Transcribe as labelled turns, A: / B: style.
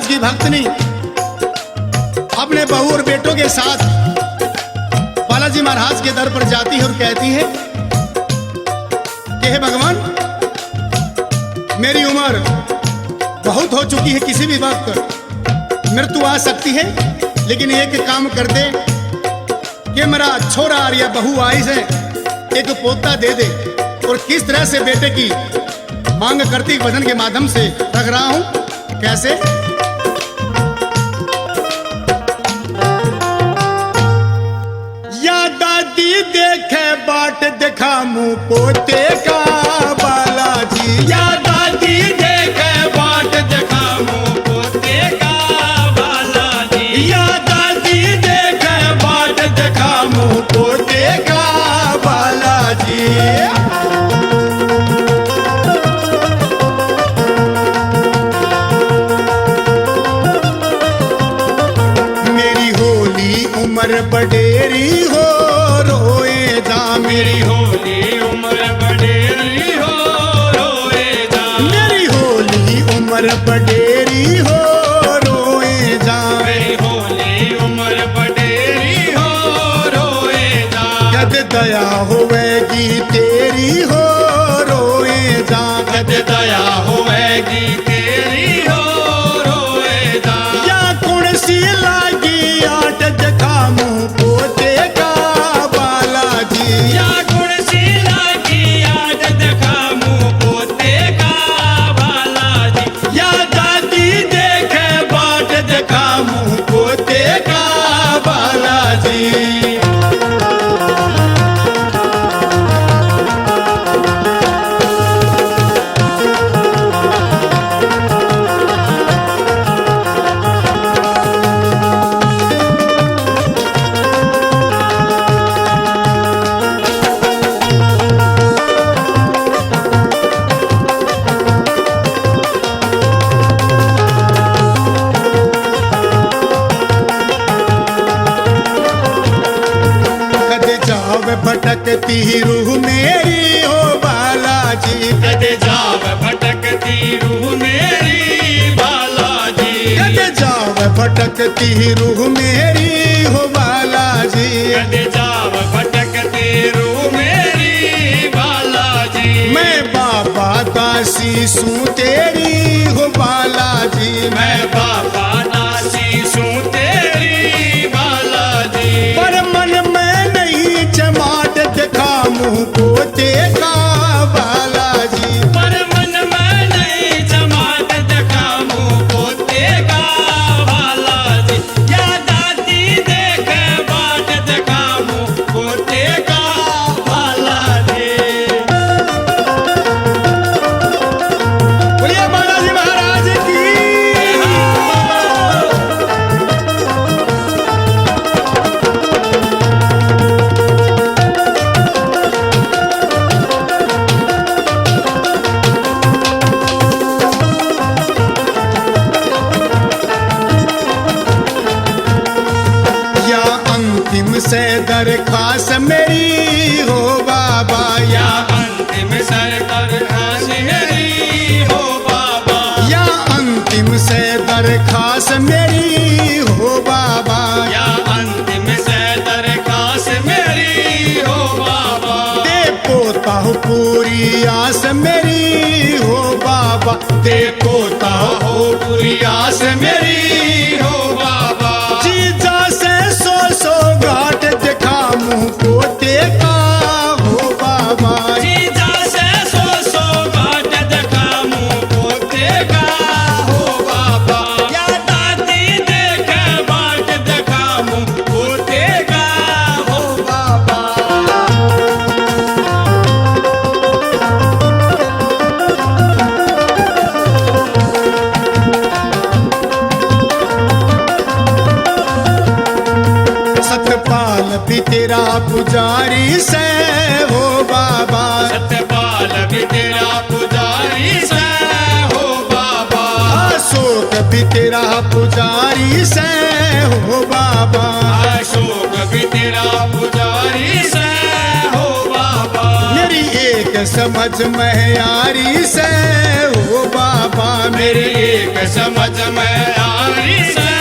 A: महाराज की भक्तनी अपने बहू और बेटों के साथ बालाजी महाराज के दर पर जाती है और कहती है कि हे भगवान, मेरी उम्र बहुत हो चुकी है, किसी भी वक्त मृत्यु आ सकती है, लेकिन एक काम कर दे कि मेरा छोरा या बहू आई से एक पोता दे दे। और किस तरह से बेटे की मांग करती भजन के माध्यम से रख रहा हूं। कैसे? या दादी देखे बाट दिखा मुंह पोते का बालाजी, या दादी देखे बाट दिखा मुंह पोते का बालाजी, या दादी देखे बाट दिखा मुंह पोते का बालाजी। उम्र बडेरी हो रोए जा, मेरी होली उम्र बडेरी हो रोए जा, मेरी होली उम्र बडेरी हो रोए जा, मेरी होली उम्र बडेरी हो रोए जा। कद दया होवेगी तेरी हो रोए जा, कद दया होवेगी तेरी हो रोए जा। या कौन सी लागी आट जखा मुंह पोते का बालाजी, या कौन सी लागी आट जखा मुंह पोते का बालाजी, या दादी देखे बाट जखा मुंह पोते का बालाजी। भटकती रूह मेरी हो बालाजी, कदे जाव भटकती रूह मेरी बालाजी, कदे जाव भटकती रूह मेरी हो बालाजी, कदे जाव भटकती रूह मेरी बालाजी। मैं बाबा दासी सूं तेरी हो बालाजी, मैं बाबा दासी सूं तेरी बालाजी। पर मन में नहीं चमाट दिखा मुंह पोते का बालाजी, पर मन में नहीं चमाट दिखा मुंह पोते का बालाजी। या दादी देखे बाट दिखा मुंह पोते का बालाजी। बोलिए बालाजी महाराज की। से दरखास्त मेरी हो बाबा, या अंतिम से दरखास्त मेरी हो बाबा, या अंतिम से दरखास्त मेरी हो बाबा, या अंतिम से दरखास्त मेरी हो बाबा। दे पोता हो पूरी आस मेरी हो बाबा, दे पोता हो पूरी आस मेरी हो बाबा। जीजा से सो घाट दिखा मुंह पोते का हो बाबा, जीजा से सो घाट दिखा मुंह पोते का हो बाबा। या दादी देखे बाट दिखा मुंह पोते का हो बाबा। सतपाल भी तेरा पुजारी से हो बाबा, सतपाल भी तेरा पुजारी से हो बाबा। अशोक भी तेरा पुजारी से हो बाबा, अशोक भी तेरा पुजारी से हो बाबा। मेरी एक समझ में यारी से हो हो बाबा मेरे
B: मेरी एक समझ में आ रही है